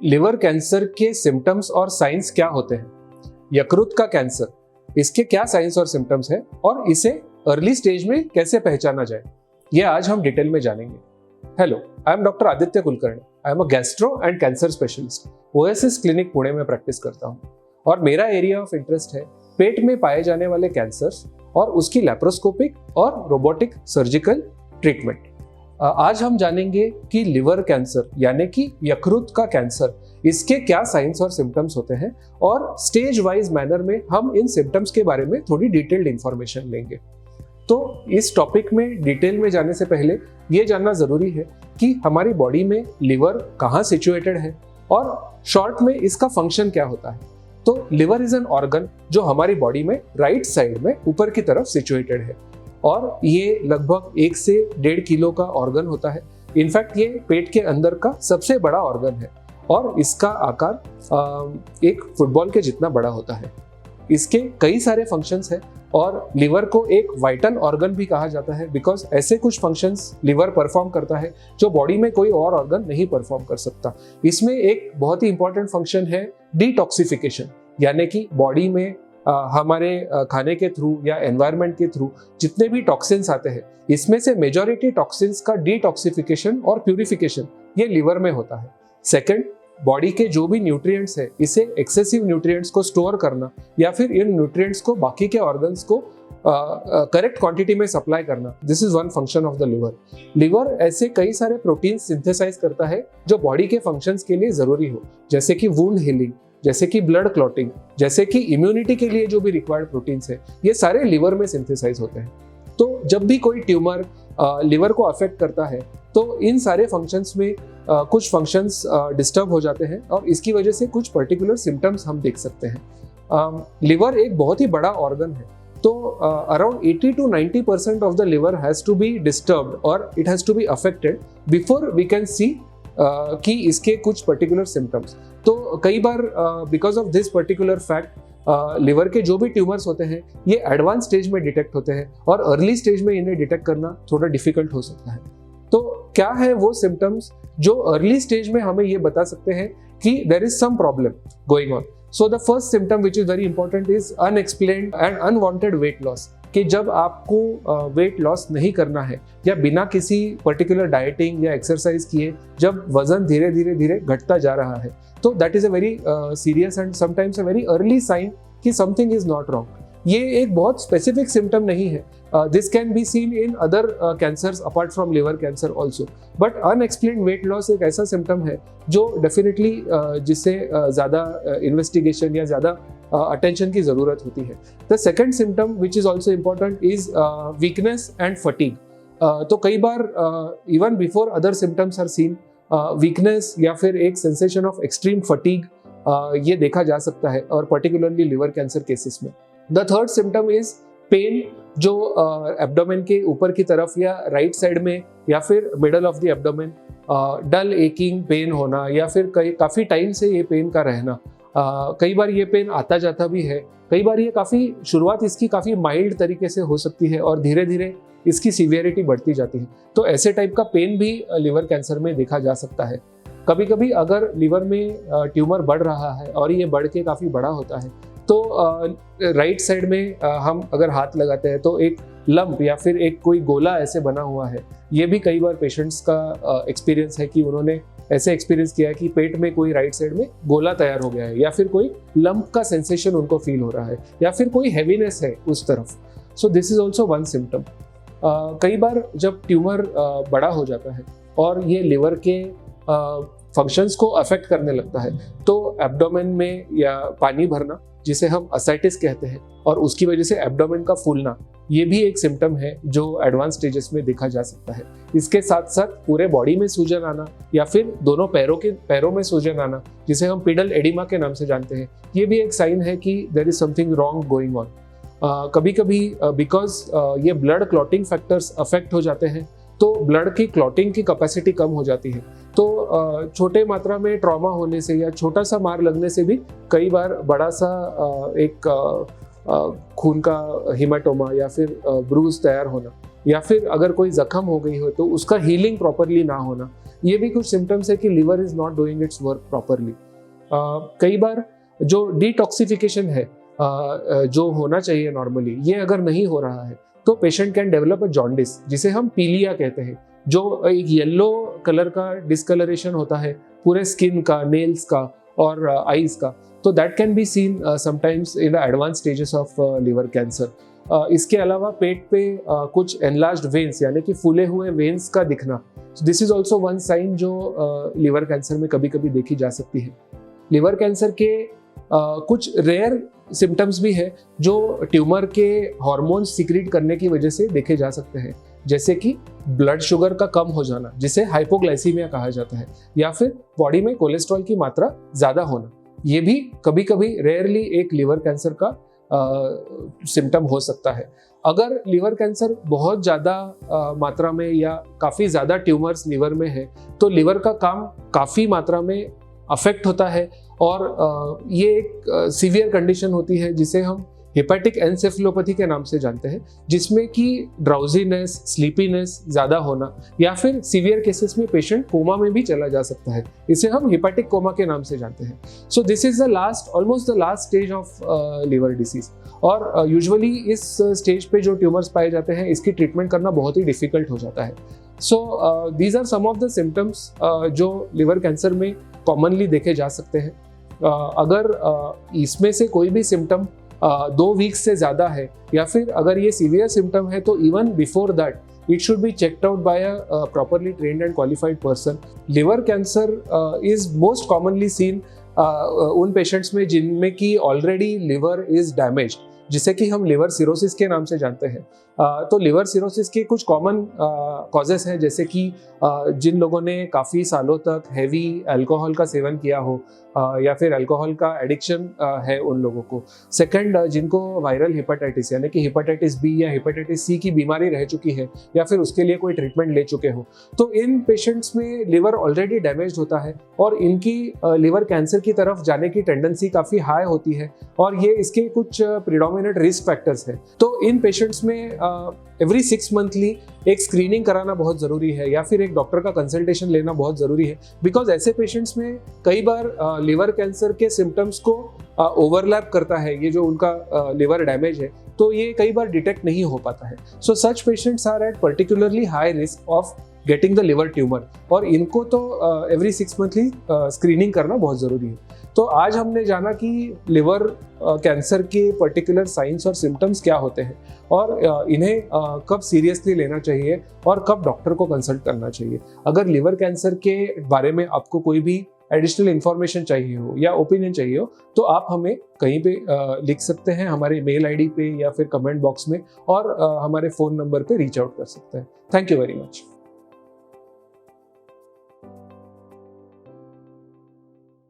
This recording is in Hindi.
लिवर कैंसर के सिम्टम्स और साइंस क्या होते हैं? यकृत का कैंसर, इसके क्या साइंस और सिम्टम्स है और इसे अर्ली स्टेज में कैसे पहचाना जाए, ये आज हम डिटेल में जानेंगे। Hello, I am doctor Aditya Kulkarni. I am a gastro and cancer specialist. OSS clinic Pune में प्रैक्टिस करता हूँ और मेरा एरिया ऑफ इंटरेस्ट है पेट में पाए जाने वाले कैंसर्स और उसकी लैप्रोस्कोपिक और रोबोटिक सर्जिकल ट्रीटमेंट। आज हम जानेंगे कि लिवर कैंसर यानी कि यकृत का कैंसर, इसके क्या साइंस और सिम्टम्स होते हैं और स्टेज वाइज मैनर में हम इन सिम्टम्स के बारे में थोड़ी डिटेल्ड इंफॉर्मेशन लेंगे। तो इस टॉपिक में डिटेल में जाने से पहले ये जानना जरूरी है कि हमारी बॉडी में लिवर कहाँ सिचुएटेड है और शॉर्ट में इसका फंक्शन क्या होता है। तो लिवर इज एन ऑर्गन जो हमारी बॉडी में राइट साइड में ऊपर की तरफ सिचुएटेड है और ये लगभग 1 से 1.5 किलो का ऑर्गन होता है। इनफैक्ट ये पेट के अंदर का सबसे बड़ा ऑर्गन है और इसका आकार एक फुटबॉल के जितना बड़ा होता है। इसके कई सारे फंक्शंस हैं और लिवर को एक वाइटल ऑर्गन भी कहा जाता है बिकॉज ऐसे कुछ फंक्शंस लिवर परफॉर्म करता है जो बॉडी में कोई और ऑर्गन नहीं परफॉर्म कर सकता। इसमें एक बहुत ही इंपॉर्टेंट फंक्शन है डिटॉक्सिफिकेशन, यानी कि बॉडी में हमारे खाने के थ्रू या एनवायरनमेंट के थ्रू जितने भी टॉक्सिन्स आते हैं, इसमें से मेजॉरिटी टॉक्सिन्स का डिटॉक्सिफिकेशन और प्यूरिफिकेशन ये लिवर में होता है। सेकंड, बॉडी के जो भी न्यूट्रिएंट्स है, इसे एक्सेसिव न्यूट्रिएंट्स को स्टोर करना या फिर इन न्यूट्रिएंट्स को बाकी के ऑर्गन्स को करेक्ट क्वांटिटी में सप्लाई करना, this is one function of the liver. Liver ऐसे कई सारे प्रोटीन सिंथेसाइज करता है जो बॉडी के फंक्शंस के लिए जरूरी हो, जैसे कि वुंड हीलिंग, जैसे कि ब्लड क्लॉटिंग, जैसे कि इम्यूनिटी के लिए जो भी रिक्वायर्ड प्रोटीन्स है, ये सारे लिवर में सिंथेसाइज होते हैं। तो जब भी कोई ट्यूमर लिवर को अफेक्ट करता है तो इन सारे फंक्शंस में कुछ फंक्शंस डिस्टर्ब हो जाते हैं और इसकी वजह से कुछ पर्टिकुलर सिम्टम्स हम देख सकते हैं। लिवर एक बहुत ही बड़ा ऑर्गन है, तो around 80 to 90% of the liver has to be disturbed और it has to be affected before we can see कि इसके कुछ पर्टिकुलर सिम्टम्स। तो कई बार because of this particular fact liver के जो भी ट्यूमर्स होते हैं ये एडवांस स्टेज में डिटेक्ट होते हैं और अर्ली स्टेज में इन्हें डिटेक्ट करना थोड़ा डिफिकल्ट हो सकता है। तो क्या है वो सिम्टम्स जो अर्ली स्टेज में हमें ये बता सकते हैं कि there is some problem going on. So the first symptom which is very important is unexplained and unwanted weight loss, कि जब आपको वेट लॉस नहीं करना है या बिना किसी पर्टिकुलर डाइटिंग या एक्सरसाइज किए जब वजन धीरे धीरे घटता जा रहा है, तो that is a very serious and sometimes a very early sign that something is not wrong. ये एक बहुत स्पेसिफिक सिम्टम नहीं है, this can be seen in other cancers apart from liver cancer also, but unexplained weight loss एक ऐसा सिम्टम है जो डेफिनेटली जिससे ज़्यादा इन्वेस्टिगेशन या ज़्यादा अटेंशन की ज़रूरत होती है। The second symptom which is also important is weakness and fatigue. तो कई बार even before other symptoms are seen, weakness या फिर एक सेंसेशन ऑफ एक्सट्रीम फटीग ये देखा जा सकता है और पर्टिकुलरली लिवर कैंसर केसेस में। The third symptom is pain, जो एब्डोमेन के ऊपर की तरफ या राइट साइड में या फिर middle of the abdomen dull aching pain होना या फिर काफ़ी टाइम से ये पेन का रहना। कई बार ये पेन आता जाता भी है, कई बार ये शुरुआत इसकी काफ़ी माइल्ड तरीके से हो सकती है और धीरे धीरे इसकी सीवियरिटी बढ़ती जाती है। तो ऐसे टाइप का पेन भी लिवर कैंसर में देखा जा सकता है। कभी कभी अगर लिवर में ट्यूमर बढ़ रहा है और ये बढ़ के काफ़ी बड़ा होता है तो राइट साइड में हम अगर हाथ लगाते हैं तो एक लंप या फिर एक कोई गोला ऐसे बना हुआ है। ये भी कई बार पेशेंट्स का एक्सपीरियंस है कि उन्होंने ऐसे एक्सपीरियंस किया है कि पेट में कोई राइट साइड में गोला तैयार हो गया है या फिर कोई लंप का सेंसेशन उनको फील हो रहा है या फिर कोई हैवीनेस है उस तरफ। So this is also one symptom. कई बार जब ट्यूमर बड़ा हो जाता है और ये लिवर के फंक्शंस को अफेक्ट करने लगता है तो एब्डोमेन में या पानी भरना, जिसे हम असाइटिस कहते हैं, और उसकी वजह से एब्डोमेन का फूलना, ये भी एक सिम्टम है जो एडवांस स्टेजेस में देखा जा सकता है। इसके साथ साथ पूरे बॉडी में सूजन आना या फिर दोनों पैरों में सूजन आना, जिसे हम पिडल एडिमा के नाम से जानते हैं, ये भी एक साइन है कि there is something wrong going on. कभी कभी बिकॉज ये ब्लड क्लॉटिंग फैक्टर्स अफेक्ट हो जाते हैं तो ब्लड की क्लॉटिंग की कैपेसिटी कम हो जाती है। तो छोटे मात्रा में ट्रॉमा होने से या छोटा सा मार लगने से भी कई बार बड़ा सा एक खून का हिमाटोमा या फिर ब्रूज तैयार होना या फिर अगर कोई जख्म हो गई हो तो उसका हीलिंग प्रॉपरली ना होना, ये भी कुछ सिम्टम्स है कि liver is not doing it's work properly. कई बार जो डिटॉक्सिफिकेशन है जो होना चाहिए नॉर्मली, ये अगर नहीं हो रहा है तो patient can develop a jaundice, जिसे हम पीलिया कहते हैं, जो एक येलो कलर का डिस्कलरेशन होता है पूरे स्किन का, नेल्स का और आईज का। तो that can be scene sometimes in the advance stages of liver cancer. इसके अलावा पेट पे कुछ एनलार्ज्ड वेन्स यानी कि फूले हुए वेन्स का दिखना, this is also one sine जो लिवर कैंसर में कभी कभी देखी जा सकती है। लिवर कैंसर के कुछ रेयर सिम्टम्स भी है जो ट्यूमर के हार्मोन्स सीक्रेट करने की वजह से देखे जा सकते हैं, जैसे कि ब्लड शुगर का कम हो जाना जिसे हाइपोग्लाइसीमिया कहा जाता है, या फिर बॉडी में कोलेस्ट्रॉल की मात्रा ज़्यादा होना। ये भी कभी कभी रेयरली एक लिवर कैंसर का सिम्टम हो सकता है। अगर लिवर कैंसर बहुत ज़्यादा मात्रा में या काफ़ी ज़्यादा ट्यूमर्स लिवर में है तो लिवर का काम काफ़ी मात्रा में अफेक्ट होता है और ये एक सीवियर कंडीशन होती है जिसे हम हेपेटिक एनसेफेलोपैथी के नाम से जानते हैं, जिसमें कि ड्राउजीनेस, स्लीपीनेस ज़्यादा होना या फिर सीवियर केसेस में पेशेंट कोमा में भी चला जा सकता है। इसे हम हेपेटिक कोमा के नाम से जानते हैं। So this is the almost the last stage of liver disease. और यूजुअली इस स्टेज पे जो ट्यूमर्स पाए जाते हैं इसकी ट्रीटमेंट करना बहुत ही डिफिकल्ट हो जाता है। So these are some of the symptoms जो लिवर कैंसर में कॉमनली देखे जा सकते हैं। अगर इसमें से कोई भी सिम्टम 2 वीक्स से ज़्यादा है या फिर अगर ये सीवियर सिम्टम है तो even before that it should be checked out by a properly trained and qualified person. Liver cancer is most commonly seen उन पेशेंट्स में जिनमें कि ऑलरेडी लिवर इज डैमेज्ड, जिसे कि हम लिवर सिरोसिस के नाम से जानते हैं। तो लिवर सिरोसिस के कुछ कॉमन कॉजेस हैं, जैसे कि जिन लोगों ने काफ़ी सालों तक हैवी अल्कोहल का सेवन किया हो या फिर अल्कोहल का एडिक्शन है उन लोगों को। सेकंड, जिनको वायरल हेपेटाइटिस यानी कि हेपेटाइटिस बी या हेपेटाइटिस सी की बीमारी रह चुकी है या फिर उसके लिए कोई ट्रीटमेंट ले चुके हो, तो इन पेशेंट्स में लिवर ऑलरेडी डैमेज होता है और इनकी लिवर कैंसर की तरफ जाने की टेंडेंसी काफ़ी हाई होती है और ये इसके कुछ प्रिडोमिनेंट रिस्क फैक्टर्स हैं। तो इन पेशेंट्स में एवरी 6 मंथली एक स्क्रीनिंग कराना बहुत ज़रूरी है या फिर एक डॉक्टर का कंसल्टेशन लेना बहुत ज़रूरी है, बिकॉज ऐसे पेशेंट्स में कई बार लिवर कैंसर के सिम्टम्स को ओवरलैप करता है ये जो उनका लिवर डैमेज है, तो ये कई बार डिटेक्ट नहीं हो पाता है। So such patients are at particularly high risk of getting the liver tumour और इनको तो एवरी 6 मंथली स्क्रीनिंग करना बहुत ज़रूरी है। तो आज हमने जाना कि लिवर कैंसर के पर्टिकुलर साइंस और सिम्टम्स क्या होते हैं और इन्हें कब सीरियसली लेना चाहिए और कब डॉक्टर को कंसल्ट करना चाहिए। अगर लिवर कैंसर के बारे में आपको कोई भी एडिशनल इन्फॉर्मेशन चाहिए हो या ओपिनियन चाहिए हो तो आप हमें कहीं पे लिख सकते हैं, हमारे मेल आईडी पे या फिर कमेंट बॉक्स में, और हमारे फ़ोन नंबर पे रीच आउट कर सकते हैं। Thank you very much.